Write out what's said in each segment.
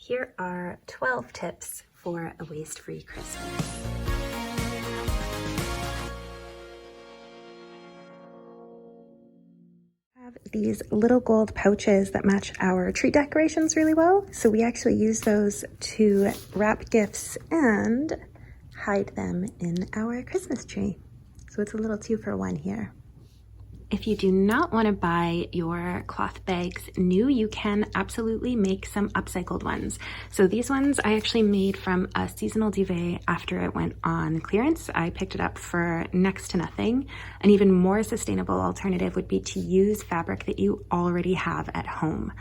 Here are 12 tips for a waste-free Christmas. These little gold pouches that match our tree decorations really well. So we actually use those to wrap gifts and hide them in our Christmas tree. So it's a little 2-for-1 here. If you do not want to buy your cloth bags new, you can absolutely make some upcycled ones. So these ones I actually made from a seasonal duvet after it went on clearance. I picked it up for next to nothing. An even more sustainable alternative would be to use fabric that you already have at home,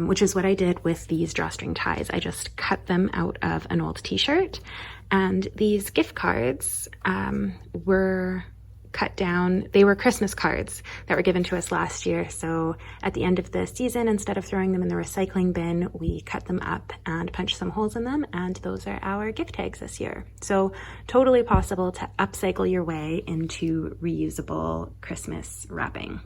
which is what I did with these drawstring ties. I just cut them out of an old t-shirt, and these gift cards were cut down. They were Christmas cards that were given to us last year. So at the end of the season, instead of throwing them in the recycling bin, we cut them up and punched some holes in them, and those are our gift tags this year. So totally possible to upcycle your way into reusable Christmas wrapping.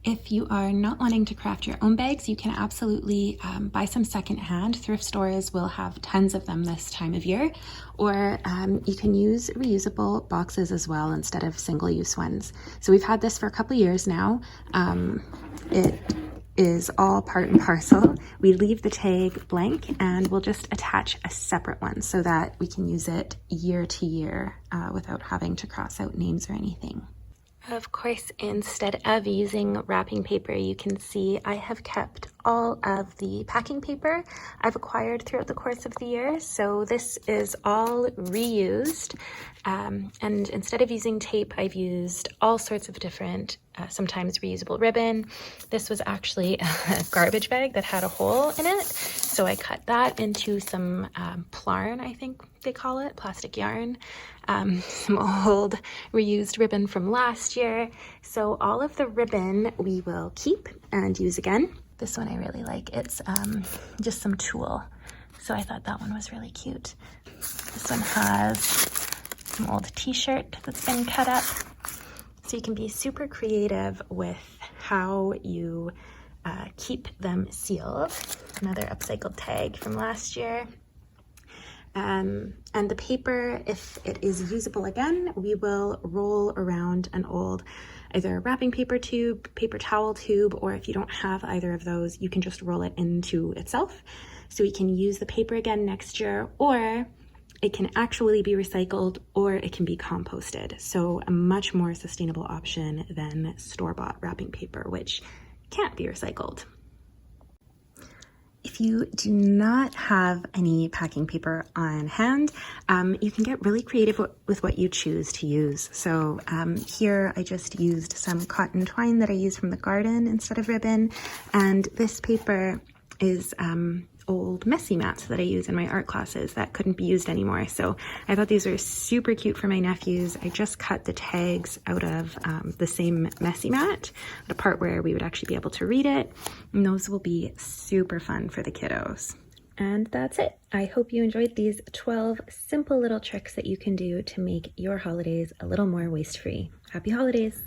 If you are not wanting to craft your own bags, you can absolutely buy some secondhand. Thrift stores will have tons of them this time of year, or you can use reusable boxes as well instead of single-use ones. So we've had this for a couple years now. It is all part and parcel. We leave the tag blank and we'll just attach a separate one so that we can use it year to year without having to cross out names or anything. Of course, instead of using wrapping paper, you can see I have kept all of the packing paper I've acquired throughout the course of the year. So this is all reused. And instead of using tape, I've used all sorts of different, sometimes reusable ribbon. This was actually a garbage bag that had a hole in it. So I cut that into some plarn, I think they call it, plastic yarn. Some old reused ribbon from last year. So all of the ribbon we will keep and use again. This one I really like. It's just some tulle. So I thought that one was really cute. This one has some old t-shirt that's been cut up. So you can be super creative with how you keep them sealed. Another upcycled tag from last year. And the paper, if it is usable again, we will roll around an old either wrapping paper tube, paper towel tube, or if you don't have either of those, you can just roll it into itself. So we can use the paper again next year, or it can actually be recycled, or it can be composted. So a much more sustainable option than store-bought wrapping paper, which can't be recycled. If you do not have any packing paper on hand, you can get really creative with what you choose to use. So here I just used some cotton twine that I used from the garden instead of ribbon. And this paper is old messy mats that I use in my art classes that couldn't be used anymore. So I thought these were super cute for my nephews. I just cut the tags out of the same messy mat, the part where we would actually be able to read it. And those will be super fun for the kiddos. And that's it. I hope you enjoyed these 12 simple little tricks that you can do to make your holidays a little more waste-free. Happy holidays!